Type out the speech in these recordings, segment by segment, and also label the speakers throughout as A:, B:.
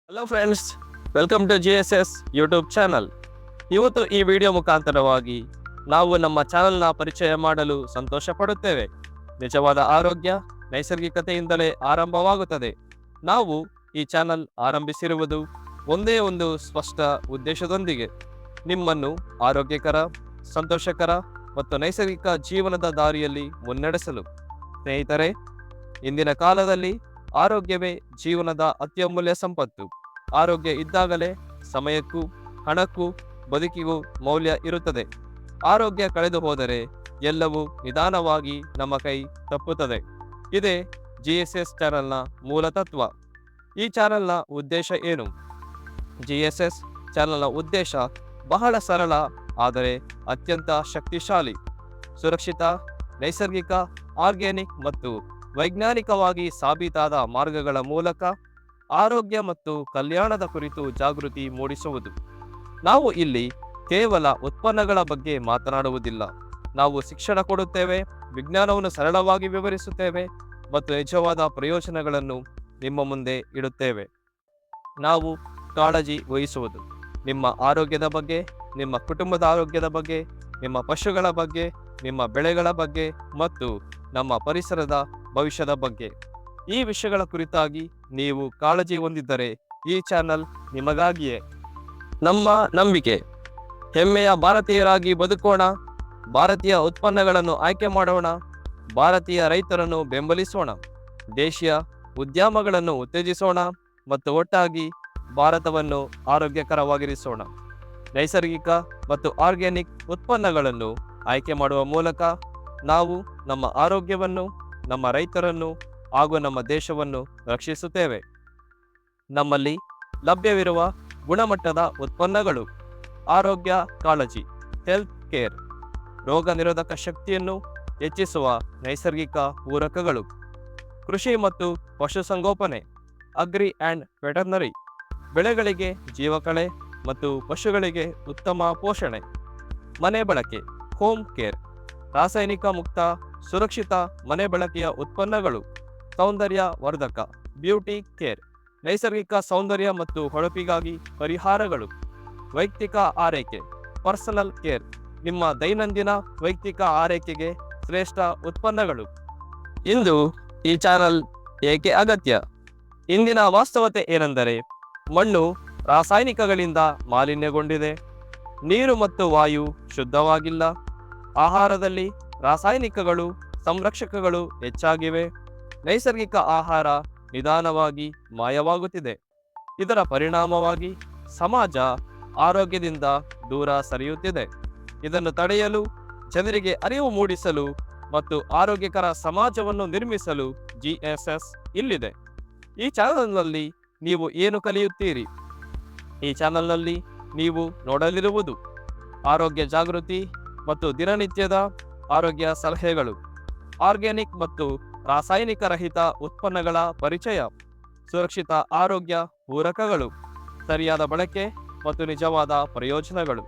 A: Hello friends, welcome to GSS YouTube channel. ಇವತ್ತು ಈ video ಮುಖಾಂತರವಾಗಿ ನಾವು ನಮ್ಮ ಚಾನಲ್ನ ಪರಿಚಯ ಮಾಡಲು ಸಂತೋಷ ಪಡುತ್ತೇವೆ. ನಿಜವಾದ ಆರೋಗ್ಯ ನೈಸರ್ಗಿಕತೆಯಿಂದಲೇ ಆರಂಭವಾಗುತ್ತದೆ. ನಾವು ಈ ಚಾನಲ್ ಆರಂಭಿಸಿರುವುದು ಒಂದೇ ಒಂದು ಸ್ಪಷ್ಟ ಉದ್ದೇಶದೊಂದಿಗೆ: ನಿಮ್ಮನ್ನು ಆರೋಗ್ಯಕರ, ಸಂತೋಷಕರ ಮತ್ತು ನೈಸರ್ಗಿಕ ಜೀವನದ ದಾರಿಯಲ್ಲಿ ಮುನ್ನಡೆಸಲು. ಸ್ನೇಹಿತರೆ, ಇಂದಿನ ಕಾಲದಲ್ಲಿ ಆರೋಗ್ಯವೇ ಜೀವನದ ಅತ್ಯಮೂಲ್ಯ ಸಂಪತ್ತು. ಆರೋಗ್ಯ ಇದ್ದಾಗಲೇ ಸಮಯಕ್ಕೂ ಹಣಕ್ಕೂ ಬದುಕಿಗೂ ಮೌಲ್ಯ ಇರುತ್ತದೆ. ಆರೋಗ್ಯ ಕಳೆದು ಹೋದರೆ ಎಲ್ಲವೂ ನಿಧಾನವಾಗಿ ನಮ್ಮ ಕೈ ತಪ್ಪುತ್ತದೆ. ಇದೇ GSS ಚಾನಲ್ನ ಮೂಲ ತತ್ವ. ಈ ಚಾನಲ್ನ ಉದ್ದೇಶ ಏನು? GSS ಚಾನಲ್ನ ಉದ್ದೇಶ ಬಹಳ ಸರಳ ಆದರೆ ಅತ್ಯಂತ ಶಕ್ತಿಶಾಲಿ. ಸುರಕ್ಷಿತ, ನೈಸರ್ಗಿಕ, ಆರ್ಗ್ಯಾನಿಕ್ ಮತ್ತು ವೈಜ್ಞಾನಿಕವಾಗಿ ಸಾಬೀತಾದ ಮಾರ್ಗಗಳ ಮೂಲಕ ಆರೋಗ್ಯ ಮತ್ತು ಕಲ್ಯಾಣದ ಕುರಿತು ಜಾಗೃತಿ ಮೂಡಿಸುವುದು. ನಾವು ಇಲ್ಲಿ ಕೇವಲ ಉತ್ಪನ್ನಗಳ ಬಗ್ಗೆ ಮಾತನಾಡುವುದಿಲ್ಲ. ನಾವು ಶಿಕ್ಷಣ ಕೊಡುತ್ತೇವೆ, ವಿಜ್ಞಾನವನ್ನು ಸರಳವಾಗಿ ವಿವರಿಸುತ್ತೇವೆ ಮತ್ತು ನಿಜವಾದ ಪ್ರಯೋಜನಗಳನ್ನು ನಿಮ್ಮ ಮುಂದೆ ಇಡುತ್ತೇವೆ. ನಾವು ಕಾಳಜಿ ವಹಿಸುವುದು ನಿಮ್ಮ ಆರೋಗ್ಯದ ಬಗ್ಗೆ, ನಿಮ್ಮ ಕುಟುಂಬದ ಆರೋಗ್ಯದ ಬಗ್ಗೆ, ನಿಮ್ಮ ಪಶುಗಳ ಬಗ್ಗೆ, ನಿಮ್ಮ ಬೆಳೆಗಳ ಬಗ್ಗೆ ಮತ್ತು ನಮ್ಮ ಪರಿಸರದ ಭವಿಷ್ಯದ ಬಗ್ಗೆ. ಈ ವಿಷಯಗಳ ಕುರಿತಾಗಿ ನೀವು ಕಾಳಜಿ ಹೊಂದಿದ್ದರೆ ಈ ಚಾನಲ್ ನಿಮಗಾಗಿಯೇ. ನಮ್ಮ ನಂಬಿಕೆ: ಹೆಮ್ಮೆಯ ಭಾರತೀಯರಾಗಿ ಬದುಕೋಣ, ಭಾರತೀಯ ಉತ್ಪನ್ನಗಳನ್ನು ಆಯ್ಕೆ ಮಾಡೋಣ, ಭಾರತೀಯ ರೈತರನ್ನು ಬೆಂಬಲಿಸೋಣ, ದೇಶೀಯ ಉದ್ಯಮಗಳನ್ನು ಉತ್ತೇಜಿಸೋಣ ಮತ್ತು ಒಟ್ಟಾಗಿ ಭಾರತವನ್ನು ಆರೋಗ್ಯಕರವಾಗಿರಿಸೋಣ. ನೈಸರ್ಗಿಕ ಮತ್ತು ಆರ್ಗ್ಯಾನಿಕ್ ಉತ್ಪನ್ನಗಳನ್ನು ಆಯ್ಕೆ ಮಾಡುವ ಮೂಲಕ ನಾವು ನಮ್ಮ ಆರೋಗ್ಯವನ್ನು, ನಮ್ಮ ರೈತರನ್ನು ಹಾಗೂ ನಮ್ಮ ದೇಶವನ್ನು ರಕ್ಷಿಸುತ್ತೇವೆ. ನಮ್ಮಲ್ಲಿ ಲಭ್ಯವಿರುವ ಗುಣಮಟ್ಟದ ಉತ್ಪನ್ನಗಳು: ಆರೋಗ್ಯ ಕಾಳಜಿ, ಹೆಲ್ತ್ ಕೇರ್, ರೋಗ ನಿರೋಧಕ ಶಕ್ತಿಯನ್ನು ಹೆಚ್ಚಿಸುವ ನೈಸರ್ಗಿಕ ಪೂರಕಗಳು, ಕೃಷಿ ಮತ್ತು ಪಶುಸಂಗೋಪನೆ, ಅಗ್ರಿ ಆ್ಯಂಡ್ ವೆಟರ್ನರಿ, ಬೆಳೆಗಳಿಗೆ ಜೀವಕಳೆ ಮತ್ತು ಪಶುಗಳಿಗೆ ಉತ್ತಮ ಪೋಷಣೆ, ಮನೆ ಬಳಕೆ, ಹೋಮ್ ಕೇರ್, ರಾಸಾಯನಿಕ ಮುಕ್ತ ಸುರಕ್ಷಿತ ಮನೆ ಬಳಕೆಯ ಉತ್ಪನ್ನಗಳು, ಸೌಂದರ್ಯ ವರ್ಧಕ, ಬ್ಯೂಟಿ ಕೇರ್, ನೈಸರ್ಗಿಕ ಸೌಂದರ್ಯ ಮತ್ತು ಹೊಳಪಿಗಾಗಿ ಪರಿಹಾರಗಳು, ವೈಯಕ್ತಿಕ ಆರೈಕೆ, ಪರ್ಸನಲ್ ಕೇರ್, ನಿಮ್ಮ ದೈನಂದಿನ ವೈಯಕ್ತಿಕ ಆರೈಕೆಗೆ ಶ್ರೇಷ್ಠ ಉತ್ಪನ್ನಗಳು. ಇಂದು ಈ ಚಾನಲ್ ಏಕೆ ಅಗತ್ಯ? ಇಂದಿನ ವಾಸ್ತವತೆ ಏನೆಂದರೆ, ಮಣ್ಣು ರಾಸಾಯನಿಕಗಳಿಂದ ಮಾಲಿನ್ಯಗೊಂಡಿದೆ, ನೀರು ಮತ್ತು ವಾಯು ಶುದ್ಧವಾಗಿಲ್ಲ, ಆಹಾರದಲ್ಲಿ ರಾಸಾಯನಿಕಗಳು, ಸಂರಕ್ಷಕಗಳು ಹೆಚ್ಚಾಗಿವೆ, ನೈಸರ್ಗಿಕ ಆಹಾರ ನಿಧಾನವಾಗಿ ಮಾಯವಾಗುತ್ತಿದೆ. ಇದರ ಪರಿಣಾಮವಾಗಿ ಸಮಾಜ ಆರೋಗ್ಯದಿಂದ ದೂರ ಸರಿಯುತ್ತಿದೆ. ಇದನ್ನು ತಡೆಯಲು, ಜನರಿಗೆ ಅರಿವು ಮೂಡಿಸಲು ಮತ್ತು ಆರೋಗ್ಯಕರ ಸಮಾಜವನ್ನು ನಿರ್ಮಿಸಲು GSS ಇಲ್ಲಿದೆ. ಈ ಚಾನಲ್ನಲ್ಲಿ ನೀವು ಏನು ಕಲಿಯುತ್ತೀರಿ? ಈ ಚಾನಲ್ನಲ್ಲಿ ನೀವು ನೋಡಲಿರುವುದು ಆರೋಗ್ಯ ಜಾಗೃತಿ ಮತ್ತು ದಿನನಿತ್ಯದ ಆರೋಗ್ಯ ಸಲಹೆಗಳು, ಆರ್ಗ್ಯಾನಿಕ್ ಮತ್ತು ರಾಸಾಯನಿಕ ರಹಿತ ಉತ್ಪನ್ನಗಳ ಪರಿಚಯ, ಸುರಕ್ಷಿತ ಆರೋಗ್ಯ ಪೂರಕಗಳು, ಸರಿಯಾದ ಬಳಕೆ ಮತ್ತು ನಿಜವಾದ ಪ್ರಯೋಜನಗಳು,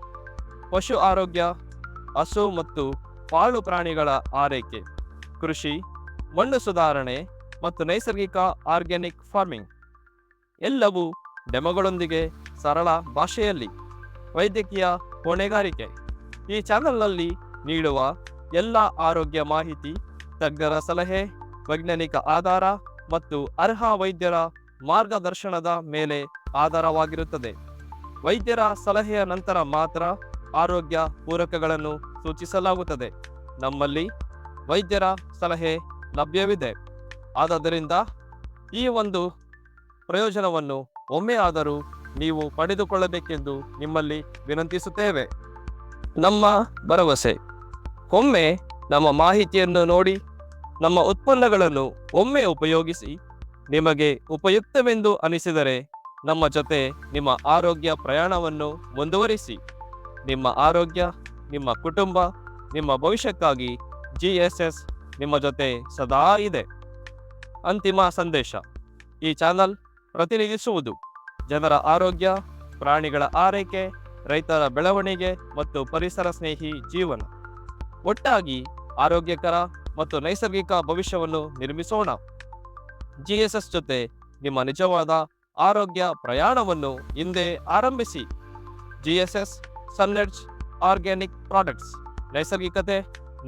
A: ಪಶು ಆರೋಗ್ಯ, ಹಸು ಮತ್ತು ಪಾಳು ಪ್ರಾಣಿಗಳ ಆರೈಕೆ, ಕೃಷಿ, ಮಣ್ಣು ಸುಧಾರಣೆ ಮತ್ತು ನೈಸರ್ಗಿಕ ಆರ್ಗ್ಯಾನಿಕ್ ಫಾರ್ಮಿಂಗ್, ಎಲ್ಲವೂ ಡೆಮೊಗಳೊಂದಿಗೆ ಸರಳ ಭಾಷೆಯಲ್ಲಿ. ವೈದ್ಯಕೀಯ ಹೊಣೆಗಾರಿಕೆ: ಈ ಚಾನಲ್ನಲ್ಲಿ ನೀಡುವ ಎಲ್ಲ ಆರೋಗ್ಯ ಮಾಹಿತಿ ತಜ್ಞರ ಸಲಹೆ, ವೈಜ್ಞಾನಿಕ ಆಧಾರ ಮತ್ತು ಅರ್ಹ ವೈದ್ಯರ ಮಾರ್ಗದರ್ಶನದ ಮೇಲೆ ಆಧಾರವಾಗಿರುತ್ತದೆ. ವೈದ್ಯರ ಸಲಹೆಯ ನಂತರ ಮಾತ್ರ ಆರೋಗ್ಯ ಪೂರಕಗಳನ್ನು ಸೂಚಿಸಲಾಗುತ್ತದೆ. ನಮ್ಮಲ್ಲಿ ವೈದ್ಯರ ಸಲಹೆ ಲಭ್ಯವಿದೆ. ಆದ್ದರಿಂದ ಈ ಒಂದು ಪ್ರಯೋಜನವನ್ನು ಒಮ್ಮೆ ಆದರೂ ನೀವು ಪಡೆದುಕೊಳ್ಳಬೇಕೆಂದು ನಿಮ್ಮಲ್ಲಿ ವಿನಂತಿಸುತ್ತೇವೆ. ನಮ್ಮ ಭರವಸೆ: ಒಮ್ಮೆ ನಮ್ಮ ಮಾಹಿತಿಯನ್ನು ನೋಡಿ, ನಮ್ಮ ಉತ್ಪನ್ನಗಳನ್ನು ಒಮ್ಮೆ ಉಪಯೋಗಿಸಿ, ನಿಮಗೆ ಉಪಯುಕ್ತವೆಂದು ಅನಿಸಿದರೆ ನಮ್ಮ ಜೊತೆ ನಿಮ್ಮ ಆರೋಗ್ಯ ಪ್ರಯಾಣವನ್ನು ಮುಂದುವರಿಸಿ. ನಿಮ್ಮ ಆರೋಗ್ಯ, ನಿಮ್ಮ ಕುಟುಂಬ, ನಿಮ್ಮ ಭವಿಷ್ಯಕ್ಕಾಗಿ GSS ನಿಮ್ಮ ಜೊತೆ ಸದಾ ಇದೆ. ಅಂತಿಮ ಸಂದೇಶ: ಈ ಚಾನಲ್ ಪ್ರತಿನಿಧಿಸುವುದು ಜನರ ಆರೋಗ್ಯ, ಪ್ರಾಣಿಗಳ ಆರೈಕೆ, ರೈತರ ಬೆಳವಣಿಗೆ ಮತ್ತು ಪರಿಸರ ಸ್ನೇಹಿ ಜೀವನ. ಒಟ್ಟಾಗಿ ಆರೋಗ್ಯಕರ ಮತ್ತು ನೈಸರ್ಗಿಕ ಭವಿಷ್ಯವನ್ನು ನಿರ್ಮಿಸೋಣ. GSS ಜೊತೆ ನಿಮ್ಮ ನಿಜವಾದ ಆರೋಗ್ಯ ಪ್ರಯಾಣವನ್ನು ಹಿಂದೆ ಆರಂಭಿಸಿ. GSS ಸನ್ನೆಡ್ಜ್ ಆರ್ಗ್ಯಾನಿಕ್ ಪ್ರಾಡಕ್ಟ್ಸ್, ನೈಸರ್ಗಿಕತೆ,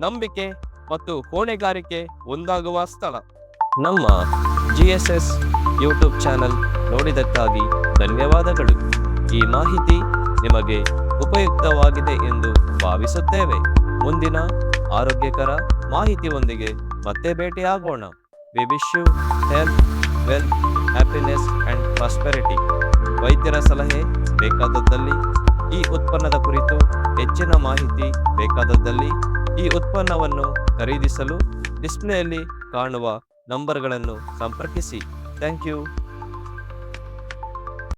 A: ನಂಬಿಕೆ ಮತ್ತು ಹೊಣೆಗಾರಿಕೆ ಒಂದಾಗುವ ಸ್ಥಳ. ನಮ್ಮ GSS ಯೂಟ್ಯೂಬ್ ಚಾನಲ್ ನೋಡಿದ್ದಕ್ಕಾಗಿ ಧನ್ಯವಾದಗಳು. ಈ ಮಾಹಿತಿ ನಿಮಗೆ ಉಪಯುಕ್ತವಾಗಿದೆ ಎಂದು ಭಾವಿಸುತ್ತೇವೆ. ಮುಂದಿನ ಆರೋಗ್ಯಕರ ಮಾಹಿತಿಯೊಂದಿಗೆ ಮತ್ತೆ ಭೇಟಿಯಾಗೋಣ. We wish you health, wealth, happiness and prosperity. ವೈದ್ಯರ ಸಲಹೆ ಬೇಕಾದದ್ದಲ್ಲಿ, ಈ ಉತ್ಪನ್ನದ ಕುರಿತು ಹೆಚ್ಚಿನ ಮಾಹಿತಿ ಬೇಕಾದದ್ದಲ್ಲಿ, ಈ ಉತ್ಪನ್ನವನ್ನು ಖರೀದಿಸಲು ಡಿಸ್ಪ್ಲೇಯಲ್ಲಿ ಕಾಣುವ ನಂಬರ್ಗಳನ್ನು ಸಂಪರ್ಕಿಸಿ. Thank you.